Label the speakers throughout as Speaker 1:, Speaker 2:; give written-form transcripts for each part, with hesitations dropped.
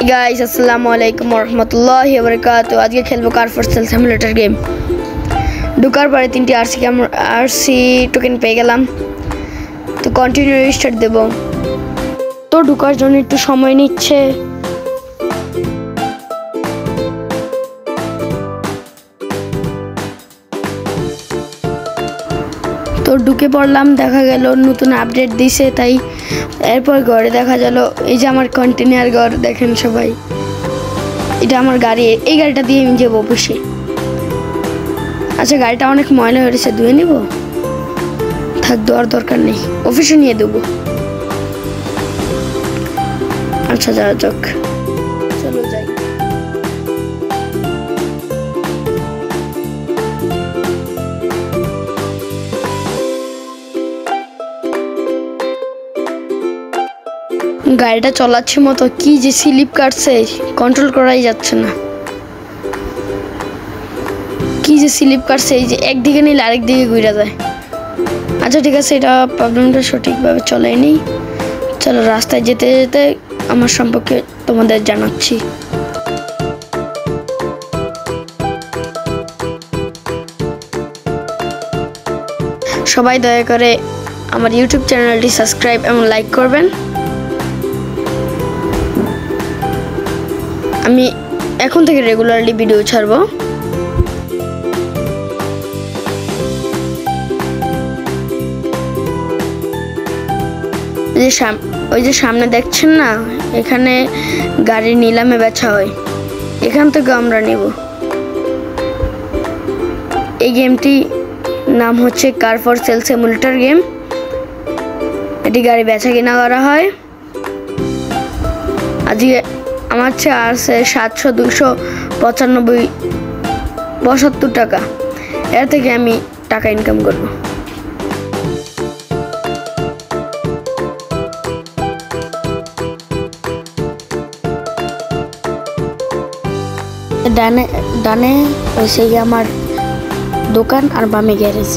Speaker 1: Guys আসসালামু আলাইকুম ওরহমতুল্লাহি ওয়াবারাকাতুহু। আজকে খেলবো কার ফর সেল সিমুলেটর গেম। ঢোকার পরে 3টি আরসি টোকেন পেয়ে গেলাম, তো কন্টিনিউ রিস্টার্ট দেব। তো ঢোকার জন্য একটু সময় নিচ্ছে। তো ঢুকে পড়লাম, দেখা গেল নতুন আপডেট দিছে, তাই এরপর ঘরে দেখা গেল এই যে আমার কন্টেনার ঘর। দেখেন সবাই, এটা আমার গাড়ি, এই গাড়িটা দিয়ে আমি যাবো অফিসে। আচ্ছা, গাড়িটা অনেক ময়লা হয়েছে, ধুয়ে নিব, থাক দেওয়ার দরকার নেই, অফিসে নিয়ে দেবো। আচ্ছা যাওয়া যাক, চলো যাই। গাড়িটা চলাচ্ছে মতো কি যে স্লিপ কাটছে, কন্ট্রোল করাই যাচ্ছে না। কি যে স্লিপ কাটছে, এই যে একদিকে নিলে আরেক দিকে ঘুরে যায়। আচ্ছা ঠিক আছে, এটা প্রবলেমটা সঠিকভাবে চলেনি। চলো রাস্তায় যেতে যেতে আমার সম্পর্কে তোমাদের জানাচ্ছি। সবাই দয়া করে আমার ইউটিউব চ্যানেলটি সাবস্ক্রাইব এবং লাইক করবেন। আমি এখন থেকে রেগুলারলি ভিডিও ছাড়বো। ওই যে সামনে দেখছেন না, এখানে গাড়ি নিলামে বেচা হয়, এখান থেকে আমরা নেব। এই গেমটি নাম হচ্ছে কার ফর সেল সিমুলেটর গেম। এটি গাড়ি বেচা কিনা করা হয়। আজকে আমার চেয়ে আছে 700-295-72 টাকা। এর থেকে আমি টাকা ইনকাম করব। ডানে হয়েছে আমার দোকান আর বামে গ্যারেজ।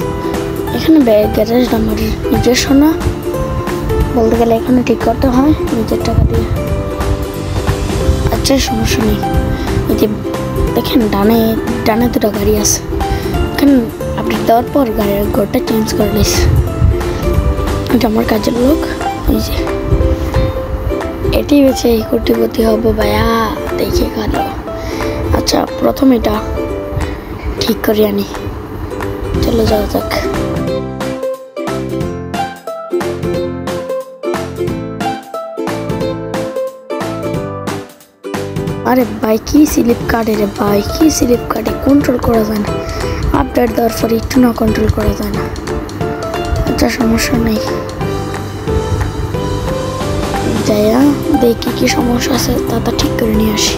Speaker 1: এখানে গ্যারেজটা আমার নিজস্ব না, বলতে গেলে এখানে ঠিক করতে হয় নিজের টাকা দিয়ে। আচ্ছা সমস্যা নেই। এই যে দেখেন ডানে দুটো গাড়ি আছে, এখানে আপডেট দেওয়ার পর গাড়ির ঘরটা চেঞ্জ করে নিয়েছে। এটা আমার কাজের লোক, ওই যে এটি বেছে কোটিপতি হবো ভাইয়া, দেখে গেল। আচ্ছা প্রথম এটা ঠিক করে আনি, চলো যাওয়া যাক। আরে ভাই কি স্লিপ কাটে রে ভাই, কি স্লিপ কাটে, কন্ট্রোল করা যায় না। আপডেট দেওয়ার পরে একটু না কন্ট্রোল করা যায় না। আচ্ছা সমস্যা নেই, যাইয়া দেখি কি সমস্যা আছে, তা ঠিক করে নিয়ে আসি।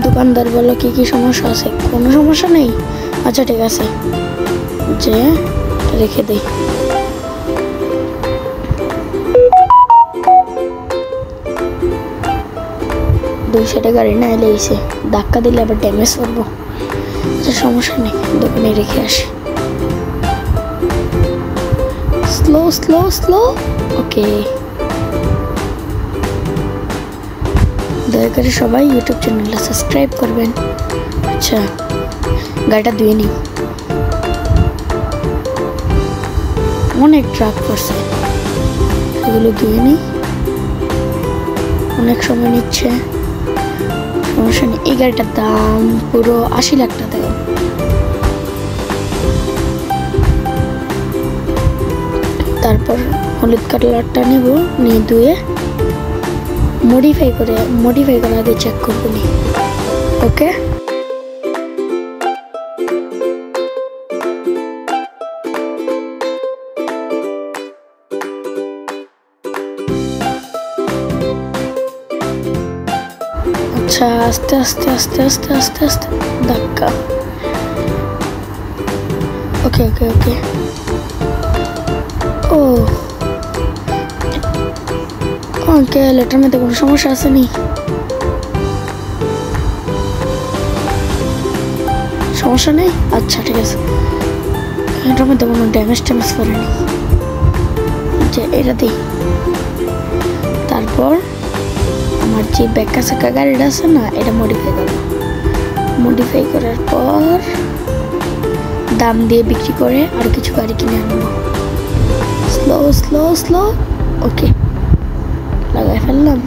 Speaker 1: দোকানদার বলো কি কি সমস্যা আছে, কোনো সমস্যা নেই। আচ্ছা ঠিক আছে, যে রেখে দেই। দুই সাইডে গাড়ি না এলে এসে ধাক্কা দিলে আবার ড্যামেজ করবো। আচ্ছা সমস্যা নেই, দোকানে রেখে আসি। স্লো স্লো স্লো, ওকে। দয়া করে সবাই ইউটিউব চ্যানেলটা সাবস্ক্রাইব করবেন। আচ্ছা গাড়িটা ধুয়ে নিই, অনেক ট্রাক করছে, এগুলো ধুয়ে নিই, অনেক সময় নিচ্ছে। সমস্যা নেই, এই গাড়িটার দাম পুরো 80 লাখ টাকা। তারপর হলুদ কালারটা নেব, নিয়ে ধুয়ে মডিফাই করা আগে চেক করবো নি। ওকে আচ্ছা, আস্তে আস্তে আস্তে আস্তে আস্তে আস্তে ধাক্কা। ওকে ওকে ওকে। ও আঙ্কেল, এটার মধ্যে কোনো সমস্যা আছে নি? সমস্যা নেই। আচ্ছা ঠিক আছে, এটার মধ্যে কোনো ড্যামেজ করেনি, যে এটা দিই। তারপর আমার যে ব্যাকা চাকা গাড়িটা আছে না, এটা মডিফাই করবো। মডিফাই করার পর দাম দিয়ে বিক্রি করে আর কিছু গাড়ি কিনে আনবো। স্লো স্লো স্লো, ওকে লাগাই ফেললাম।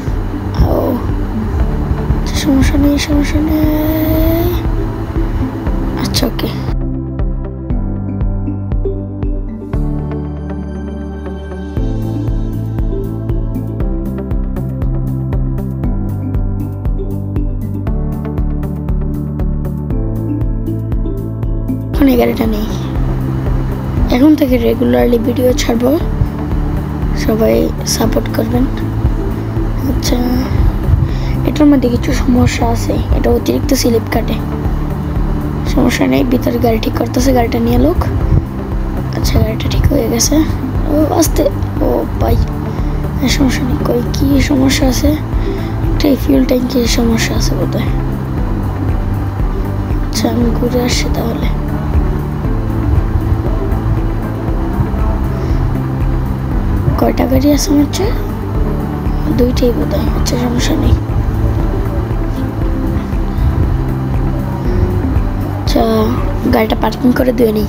Speaker 1: ও সমস্যা নেই, সমস্যা নেই। আচ্ছা ওকে, এখন এই গাড়িটা নেই। এখন থেকে রেগুলারলি ভিডিও ছাড়বো, সবাই সাপোর্ট করবেন। আচ্ছা, এটার মধ্যে কিছু সমস্যা আছে, এটা অতিরিক্ত স্লিপ কাটে। সমস্যা নেই, ভিতরে গাড়ি ঠিক করতেছে, গাড়িটা নিয়ে লোক। আচ্ছা গাড়িটা ঠিক হয়ে গেছে। ও আস্তে, ও ভাই সমস্যা নেই। কই কি সমস্যা আছে? একটা ফিউল ট্যাঙ্কির সমস্যা আছে বোধহয়। আচ্ছা আমি ঘুরে আসছি তাহলে। কয়টা গাড়ি আছে আমার চেয়ে? দুইটাই বোধহয়। আচ্ছা সমস্যা নেই। আচ্ছা গাড়িটা পার্কিং করে দিয়ে নিই।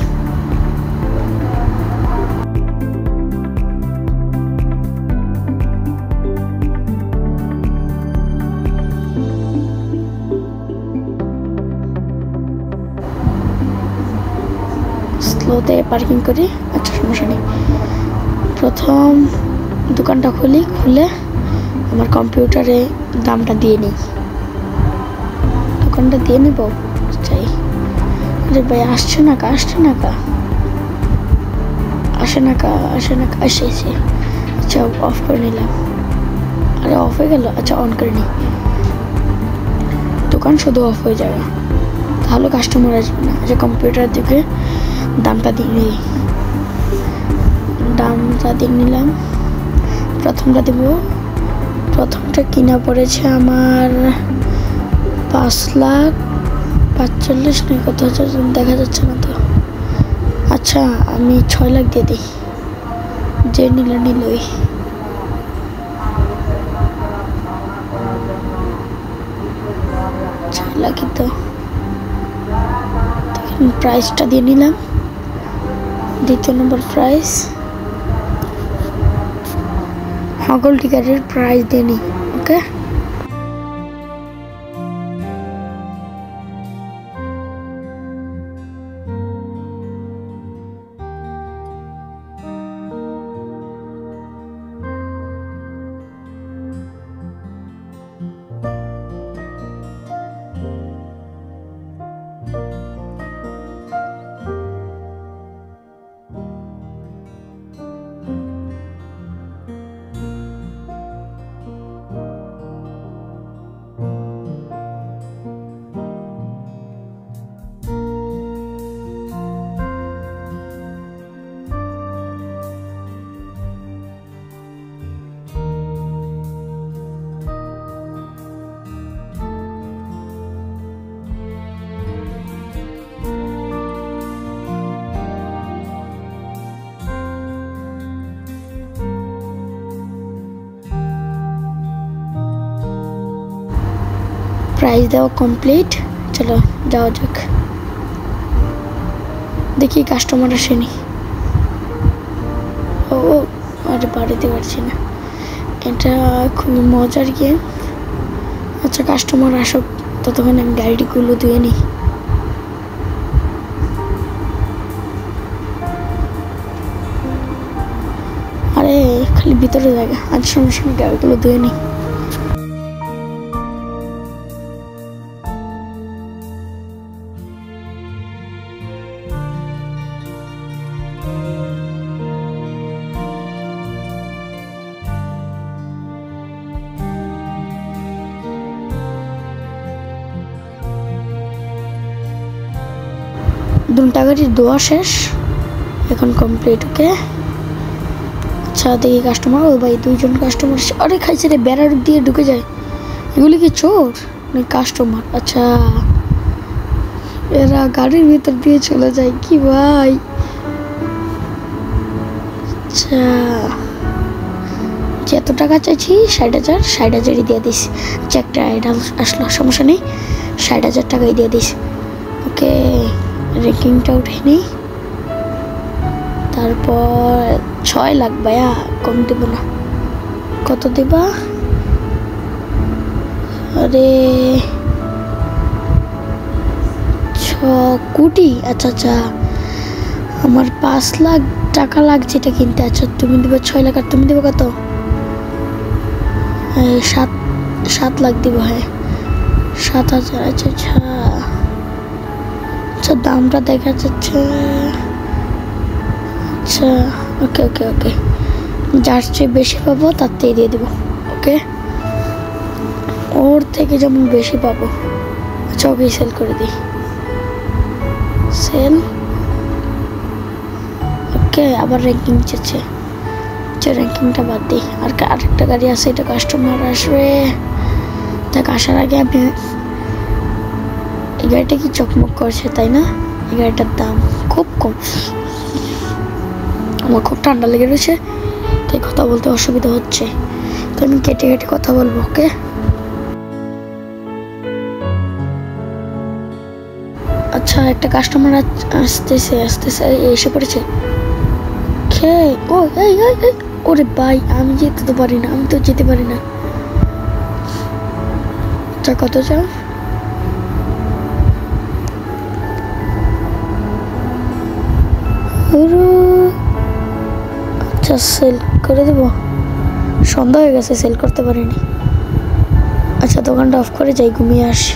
Speaker 1: স্লোতে পার্কিং করি। আচ্ছা সমস্যা নেই। প্রথম দোকানটা খুলে আমার কম্পিউটারে দামটা দিয়ে নিই। দোকানটা দিয়ে নিব চাই। আরে ভাই আসছে না কা, আসছে না কা, আসে না কা, আসে না কা, এসে। আচ্ছা অফ করে নিলাম। আরে অফ হয়ে গেল। আচ্ছা অন করে নিই। দোকান শুধু অফ হয়ে যাবে, তাহলে কাস্টমার আসবে না। আচ্ছা কম্পিউটার থেকে দামটা দিয়ে নিই। দামটা দিয়ে নিলাম। প্রথমটা দেব। প্রথমটা কিনা পড়েছে আমার 5,45,000 না কত হাজার দেখা যাচ্ছে না তো। আচ্ছা আমি 6 লাখ দিয়ে দিই। যে নিলই। 6 লাখই তো। প্রাইসটা দিয়ে নিলাম। দ্বিতীয় নম্বর প্রাইস হগল টিকারের প্রাইস দিয়ে নিই। ওকে প্রাইস দেওয়া কমপ্লিট। চলো যাওয়া যাক। দেখি কাস্টমার আসেনি। ও আরে বাড়িতে পারছি না, এটা খুবই মজার গেম। আচ্ছা কাস্টমার আসুক, ততক্ষণ আমি গাড়িগুলো ধুয়ে নিই। আরে খালি ভিতরে জায়গা। আজ সমস্যা নেই, গাড়িগুলো ধুয়ে নিই। দুটা গাড়ির ধোয়া শেষ, এখন কমপ্লিট। ওকে আচ্ছা দেখি কাস্টমার। ও ভাই দুইজন কাস্টমার। আরে খাইছে রে, বেড়ার দিয়ে ঢুকে যায়। এগুলি কি চোর না কাস্টমার? আচ্ছা এরা গাড়ির ভিতর দিয়ে চলে যায় কি ভাই। আচ্ছা যত টাকা চাইছি 60,000, 60,000ই দিয়ে দিস। আচ্ছা একটা অ্যাডাল আসলো, সমস্যা নেই, 60,000 টাকাই দিয়ে দিস। ওকে র্যাঙ্কিংটা উঠে নিই। তারপর 6 লাখ ভাইয়া, কম দেব না। কত দেবা? আরে 6 কোটি। আচ্ছা আচ্ছা আমার 5 লাখ টাকা লাগছে এটা কিনতে। আচ্ছা তুমি দেবে 6 লাখ, আর তুমি দেবে কত? 7 লাখ দিব। হ্যাঁ 7,000। আচ্ছা আচ্ছা আচ্ছা দামটা দেখা যাচ্ছে। আচ্ছা ওকে ওকে ওকে, যার চেয়ে বেশি পাবো তার থেকে দিয়ে দেবো। ওকে ওর থেকে যেমন বেশি পাবো। আচ্ছা ওকে সেল করে দিই, সেল। ওকে আবার র্যাঙ্কিং চেয়েছে, আচ্ছা র্যাঙ্কিংটা বাদ দিই। আর আরেকটা গাড়ি আছে, এটা কাস্টমার আসবে, দেখ আসার আগে আমি। এই গাড়িটা কি চকমক করছে তাই না? এই গাড়িটার দাম খুব কম। আমার খুব ঠান্ডা লেগে রয়েছে, তাই কথা বলতে অসুবিধা হচ্ছে, তো আমি কেটে কেটে কথা বলবো। ওকে আচ্ছা একটা কাস্টমার আসতেছে আসতেছে, এসে পড়েছে। ও এই ওরে ভাই আমি যেতে তো পারি না, আমি তো যেতে পারি না। আচ্ছা কত চাও? আচ্ছা সেল করে দেবো, সন্ধ্যা হয়ে গেছে সেল করতে পারিনি। আচ্ছা দোকানটা অফ করে যাই, ঘুমিয়ে আসি।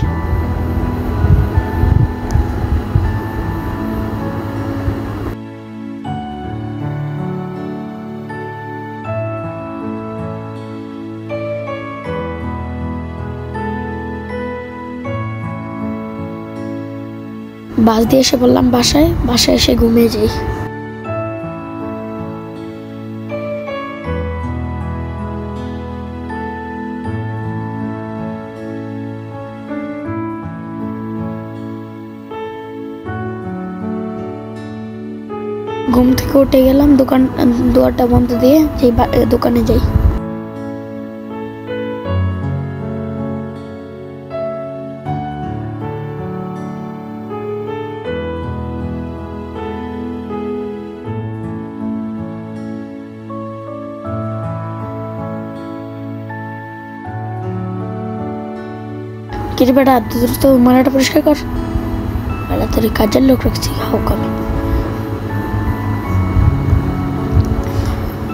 Speaker 1: বাস দিয়ে এসে বললাম বাসায়, বাসায় এসে ঘুমিয়ে যাই। ঘুম থেকে উঠে গেলাম, দুয়ারটা বন্ধ দিয়ে দোকানে যাই। কিরে বেটা দ্রুত মালাটা পরিষ্কার কর, বেলা তোর কাজের লোক রাখছি হোক। আমি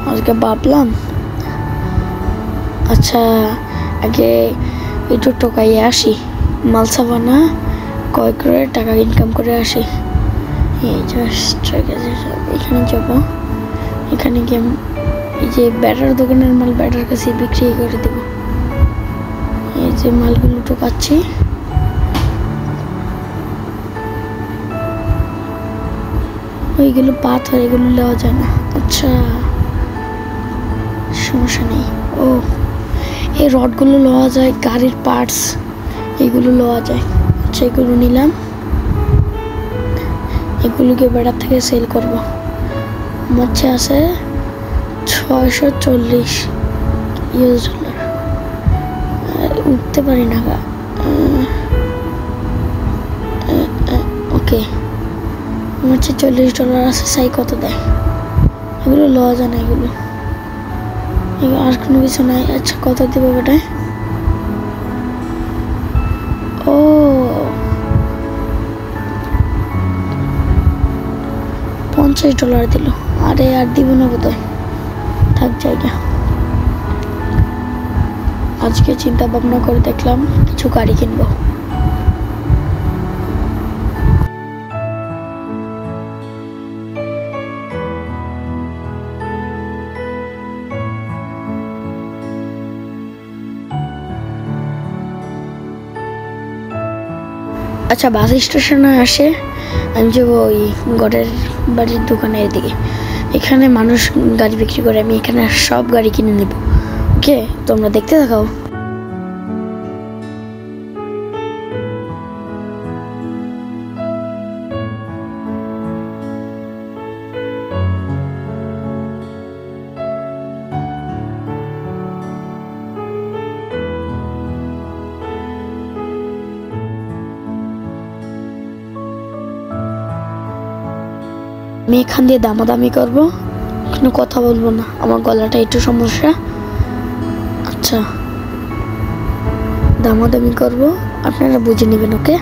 Speaker 1: আজকে ভাবলাম আচ্ছা আগে একটু টোকাইয়ে আসি, মালসা বানা কয় করে টাকা ইনকাম করে আসি। এই এখানে যাবো, এখানে গিয়ে এই যে ব্যাটার দোকানের মাল ব্যাটার কাছে বিক্রি করে দেবো। এই যে মালগুলো টোকাচ্ছি, ওইগুলো পাথর, এগুলো নেওয়া যায় না। আচ্ছা সমস্যা নেই। ও এই রডগুলো নেওয়া যায়, গাড়ির পার্টস এগুলো নেওয়া যায়। আচ্ছা এগুলো নিলাম, এগুলোকে বেড়ার থেকে সেল করব। আমার আছে 640 ইউএস ডলার, উঠতে পারি না। ওকে আমার $40 আছে, সাই কত দেয়? এগুলো লওয়া যায় না, এগুলো আর কোনো কিছু নাই। আচ্ছা কত দিব বেটায়? ও $50 দিল। আরে আর দিব না বোধহয়, থাক জায়গা। আজকে চিন্তা ভাবনা করে দেখলাম কিছু গাড়ি কিনবো। আচ্ছা বাস স্টেশনে আসে, আমি যাবো ওই ঘরের বাড়ির দোকানের দিকে। এখানে মানুষ গাড়ি বিক্রি করে, আমি এখানে সব গাড়ি কিনে নেব। ওকে তোমরা দেখতে থাকো। আমি এখান দিয়ে দামাদামি করব, কোনো কথা বলবো না, আমার গলাটা একটু সমস্যা। আচ্ছা, দামাদামি করব, আপনারা বুঝে নেবেন, ওকে?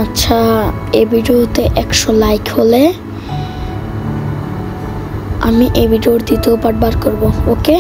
Speaker 1: আচ্ছা, এই ভিডিওতে 100 লাইক হলে আমি এই ভিডিওর দ্বিতীয় পার্ট বার করব, ওকে?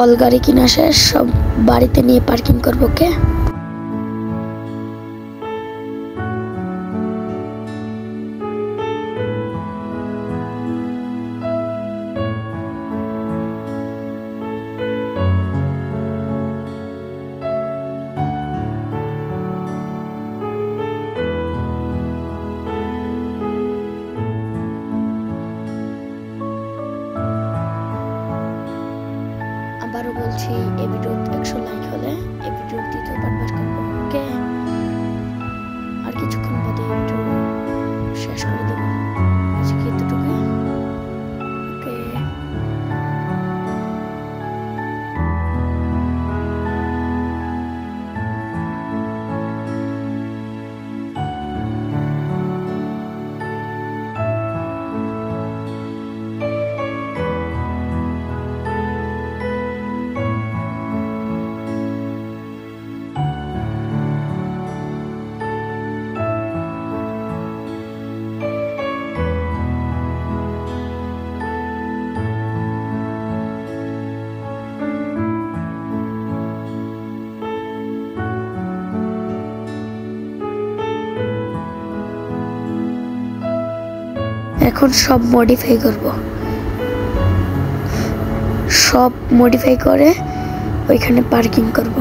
Speaker 1: অল গাড়ি কিনা শেষ, সব বাড়িতে নিয়ে পার্কিং করবো। ওকে, আবারও বলছি, এই ভিডিও 100 লাইক হলে এই ভিডিওর দ্বিতীয় পার্ট বের করবো। ওকে, আর কিছুক্ষণ বাদে এই ভিডিও শেষ করে দেবো। আজকে এতটুকু। ওকে, এখন সব মডিফাই করব, সব মডিফাই করে ওইখানে পার্কিং করব।